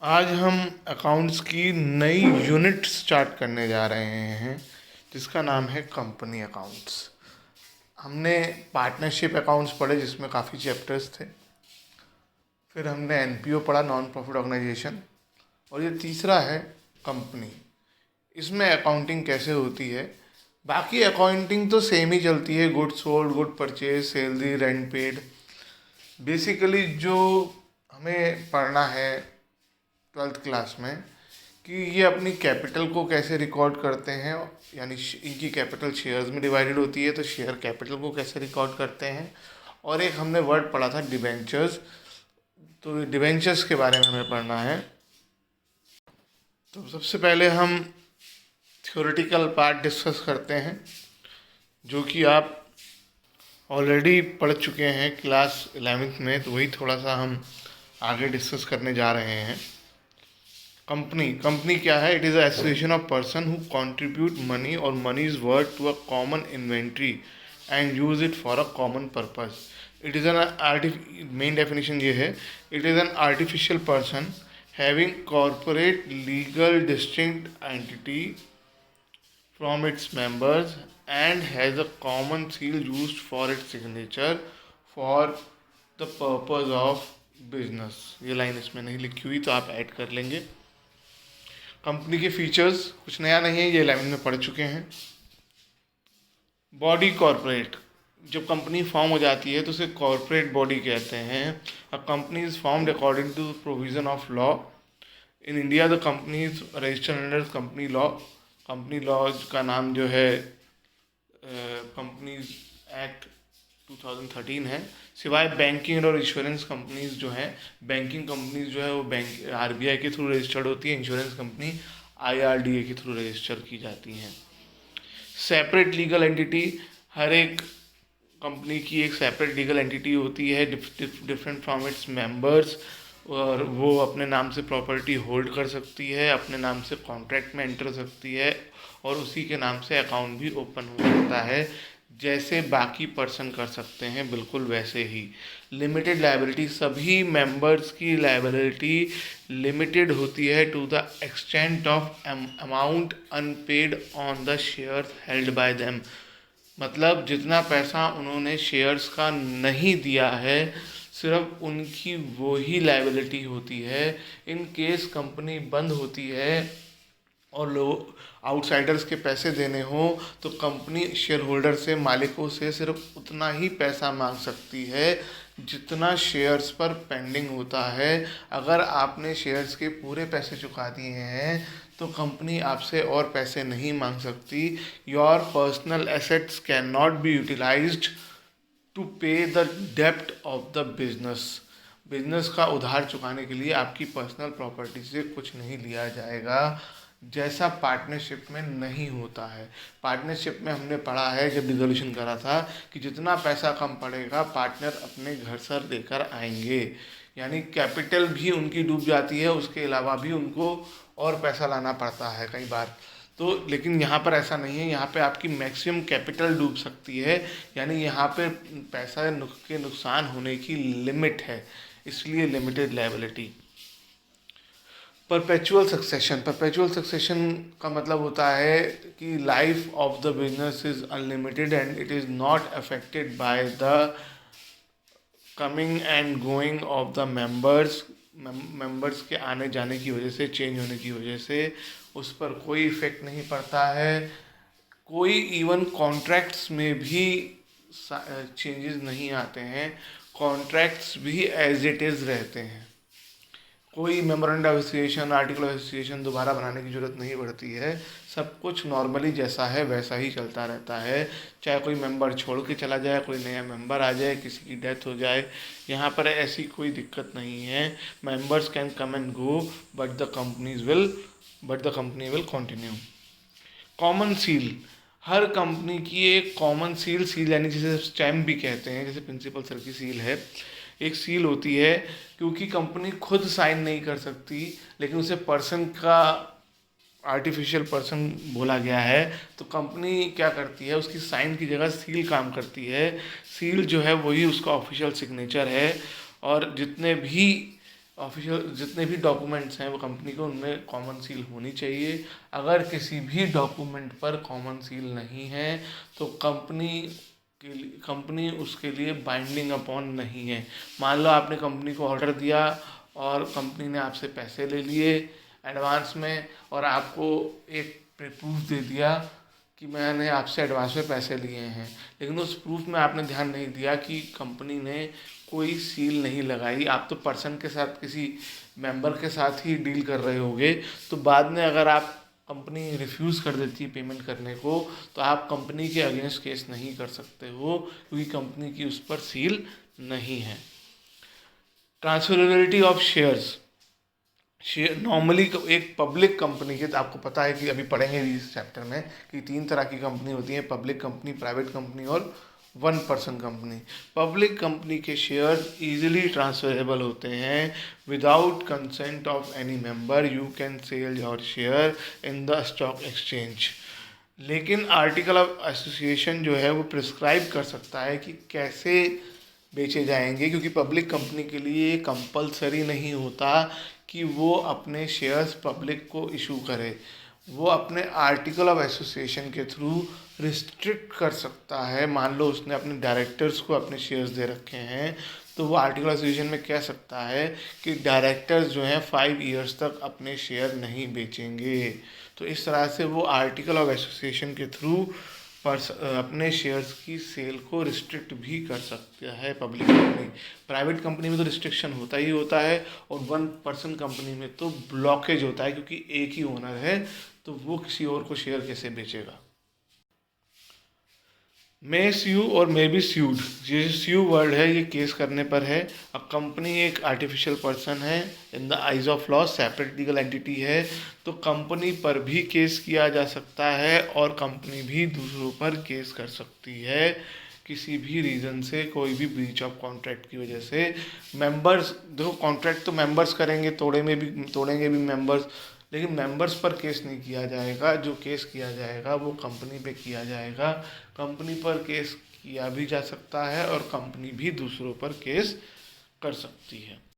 आज हम अकाउंट्स की नई यूनिट स्टार्ट करने जा रहे हैं जिसका नाम है कंपनी अकाउंट्स। हमने पार्टनरशिप अकाउंट्स पढ़े जिसमें काफ़ी चैप्टर्स थे। फिर हमने एनपीओ पढ़ा, नॉन प्रॉफिट ऑर्गेनाइजेशन। और ये तीसरा है कंपनी। इसमें अकाउंटिंग कैसे होती है। बाकी अकाउंटिंग तो सेम ही चलती है, good sold, good purchase, salary, rent paid. Basically जो हमें पढ़ना है 12th क्लास में कि ये अपनी कैपिटल को कैसे रिकॉर्ड करते हैं, यानी इनकी कैपिटल शेयर्स में डिवाइडेड होती है तो शेयर कैपिटल को कैसे रिकॉर्ड करते हैं। और एक हमने वर्ड पढ़ा था डिबेंचर्स, तो डिबेंचर्स के बारे में हमें पढ़ना है। तो सबसे पहले हम थ्योरेटिकल पार्ट डिस्कस करते हैं जो कि आप ऑलरेडी पढ़ चुके हैं क्लास 11th में, तो वही थोड़ा सा हम आगे डिस्कस करने जा रहे हैं। कंपनी क्या है? It is a association of person who contribute money और money is worth to a common inventory and use it for a common purpose. It is an main definition ये है, it is an artificial person having corporate legal distinct entity from its members and has a common seal used for its signature for the purpose of business। ये line इसमें नहीं लिखी हुई तो आप add कर लेंगे। कंपनी के फीचर्स कुछ नया नहीं है, ये 11 में पढ़ चुके हैं। बॉडी कॉरपोरेट, जब कंपनी फॉर्म हो जाती है तो उसे कॉरपोरेट बॉडी कहते हैं। A company is formed according to provision of law. In India the company is registered under company law. Company law का नाम जो है कंपनीज एक्ट 2013 है। सिवाय बैंकिंग और इंश्योरेंस कंपनीज जो हैं, बैंकिंग कंपनीज जो है वो बैंक आरबीआई के थ्रू रजिस्टर्ड होती है, इंश्योरेंस कंपनी आईआरडीए के थ्रू रजिस्टर की जाती हैं। सेपरेट लीगल एंटिटी, हर एक कंपनी की एक सेपरेट लीगल एंटिटी होती है डिफरेंट फ्रॉम इट्स मेंबर्स, और वो अपने नाम से प्रॉपर्टी होल्ड कर सकती है, अपने नाम से कॉन्ट्रैक्ट में एंटर सकती है और उसी के नाम से अकाउंट भी ओपन हो सकता है, जैसे बाकी पर्सन कर सकते हैं बिल्कुल वैसे ही। लिमिटेड लायबिलिटी, सभी मेंबर्स की लायबिलिटी लिमिटेड होती है to the extent of amount unpaid on the share held by them. मतलब जितना पैसा उन्होंने शेयर्स का नहीं दिया है सिर्फ उनकी वो ही लायबिलिटी होती है। इन केस कंपनी बंद होती है और लोग आउटसाइडर्स के पैसे देने हो तो कंपनी शेयर होल्डर से, मालिकों से सिर्फ उतना ही पैसा मांग सकती है जितना शेयर्स पर पेंडिंग होता है। अगर आपने शेयर्स के पूरे पैसे चुका दिए हैं तो कंपनी आपसे और पैसे नहीं मांग सकती। Your personal assets can not be utilised to pay the डेप्ट ऑफ द बिजनेस का उधार चुकाने के लिए आपकी पर्सनल प्रॉपर्टी से कुछ नहीं लिया जाएगा, जैसा पार्टनरशिप में नहीं होता है। पार्टनरशिप में हमने पढ़ा है जब डिसोल्यूशन करा था कि जितना पैसा कम पड़ेगा पार्टनर अपने घर से लेकर आएंगे, यानी कैपिटल भी उनकी डूब जाती है, उसके अलावा भी उनको और पैसा लाना पड़ता है कई बार। तो लेकिन यहाँ पर ऐसा नहीं है, यहाँ पे आपकी मैक्सिमम कैपिटल डूब सकती है, यानी यहाँ पे पैसा के नुकसान होने की लिमिट है, इसलिए लिमिटेड लायबिलिटी। परपेचुअल सक्सेशन का मतलब होता है कि life of the business is unlimited and it is not affected by the coming and going of the members के आने जाने की वजह से, चेंज होने की वजह से उस पर कोई इफ़ेक्ट नहीं पड़ता है। कोई इवन कॉन्ट्रैक्ट्स में भी चेंजेस नहीं आते हैं, कॉन्ट्रैक्ट्स भी एज इट इज़ रहते हैं। कोई memorandum of association, article of association दोबारा बनाने की ज़रूरत नहीं पड़ती है। सब कुछ नॉर्मली जैसा है वैसा ही चलता रहता है, चाहे कोई मेंबर छोड़ के चला जाए, कोई नया मेंबर आ जाए, किसी की डेथ हो जाए, यहाँ पर ऐसी कोई दिक्कत नहीं है। Members can come and go but the company will continue. Common seal, her company की एक कॉमन सील यानी जिसे स्टैम्प भी कहते हैं, जैसे प्रिंसिपल सर की सील है, एक सील होती है। क्योंकि कंपनी खुद साइन नहीं कर सकती लेकिन उसे पर्सन का आर्टिफिशियल पर्सन बोला गया है, तो कंपनी क्या करती है, उसकी साइन की जगह सील काम करती है। सील जो है वही उसका ऑफिशियल सिग्नेचर है, और जितने भी ऑफिशियल जितने भी डॉक्यूमेंट्स हैं वो कंपनी को, उनमें कॉमन सील होनी चाहिए। अगर किसी भी डॉक्यूमेंट पर कॉमन सील नहीं है तो कंपनी उसके लिए बाइंडिंग अपॉन नहीं है। मान लो आपने कंपनी को ऑर्डर दिया और कंपनी ने आपसे पैसे ले लिए एडवांस में, और आपको एक प्रूफ दे दिया कि मैंने आपसे एडवांस में पैसे लिए हैं, लेकिन उस प्रूफ में आपने ध्यान नहीं दिया कि कंपनी ने कोई सील नहीं लगाई, आप तो पर्सन के साथ, किसी मेंबर के साथ ही डील कर रहे होगे, तो बाद में अगर आप कंपनी रिफ्यूज़ कर देती है पेमेंट करने को, तो आप कंपनी के अगेंस्ट केस नहीं कर सकते हो, क्योंकि कंपनी की उस पर सील नहीं है। Transferability of shares. नॉर्मली एक पब्लिक कंपनी के, तो आपको पता है कि अभी पढ़ेंगे भी इस चैप्टर में कि 3 तरह की कंपनी होती है, पब्लिक कंपनी, प्राइवेट कंपनी और 1 पर्सन कंपनी। पब्लिक कंपनी के शेयर्स इजीली ट्रांसफरेबल होते हैं। Without consent of any member you can sell your share in the stock exchange. लेकिन आर्टिकल ऑफ एसोसिएशन जो है वो प्रिस्क्राइब कर सकता है कि कैसे बेचे जाएंगे, क्योंकि पब्लिक कंपनी के लिए कंपलसरी नहीं होता कि वो अपने शेयर्स पब्लिक को इशू करे। वो अपने आर्टिकल ऑफ एसोसिएशन के थ्रू रिस्ट्रिक्ट कर सकता है। मान लो उसने अपने डायरेक्टर्स को अपने शेयर्स दे रखे हैं, तो वो आर्टिकल ऑफ एसोसिएशन में कह सकता है कि डायरेक्टर्स जो हैं 5 ईयर्स तक अपने शेयर नहीं बेचेंगे। तो इस तरह से वो आर्टिकल ऑफ एसोसिएशन के थ्रू अपने शेयर्स की सेल को रिस्ट्रिक्ट भी कर सकता है पब्लिक कंपनी। प्राइवेट कंपनी में तो रिस्ट्रिक्शन होता ही होता है, और 1 पर्सन कंपनी में तो ब्लॉकेज होता है, क्योंकि एक ही ओनर है, तो वो किसी और को शेयर कैसे बेचेगा। मे स्यू और मे बी स्यूड। ये स्यू वर्ड है, ये केस करने पर है। अब कंपनी एक आर्टिफिशियल पर्सन है, in the eyes of law separate legal entity है, तो कंपनी पर भी केस किया जा सकता है और कंपनी भी दूसरों पर केस कर सकती है किसी भी रीज़न से, कोई भी ब्रीच ऑफ कॉन्ट्रैक्ट की वजह से। मेंबर्स, देखो कॉन्ट्रैक्ट तो मेंबर्स करेंगे, तोड़ेंगे भी मेंबर्स, लेकिन मेंबर्स पर केस नहीं किया जाएगा। जो केस किया जाएगा वो कंपनी पे किया जाएगा। कंपनी पर केस किया भी जा सकता है और कंपनी भी दूसरों पर केस कर सकती है।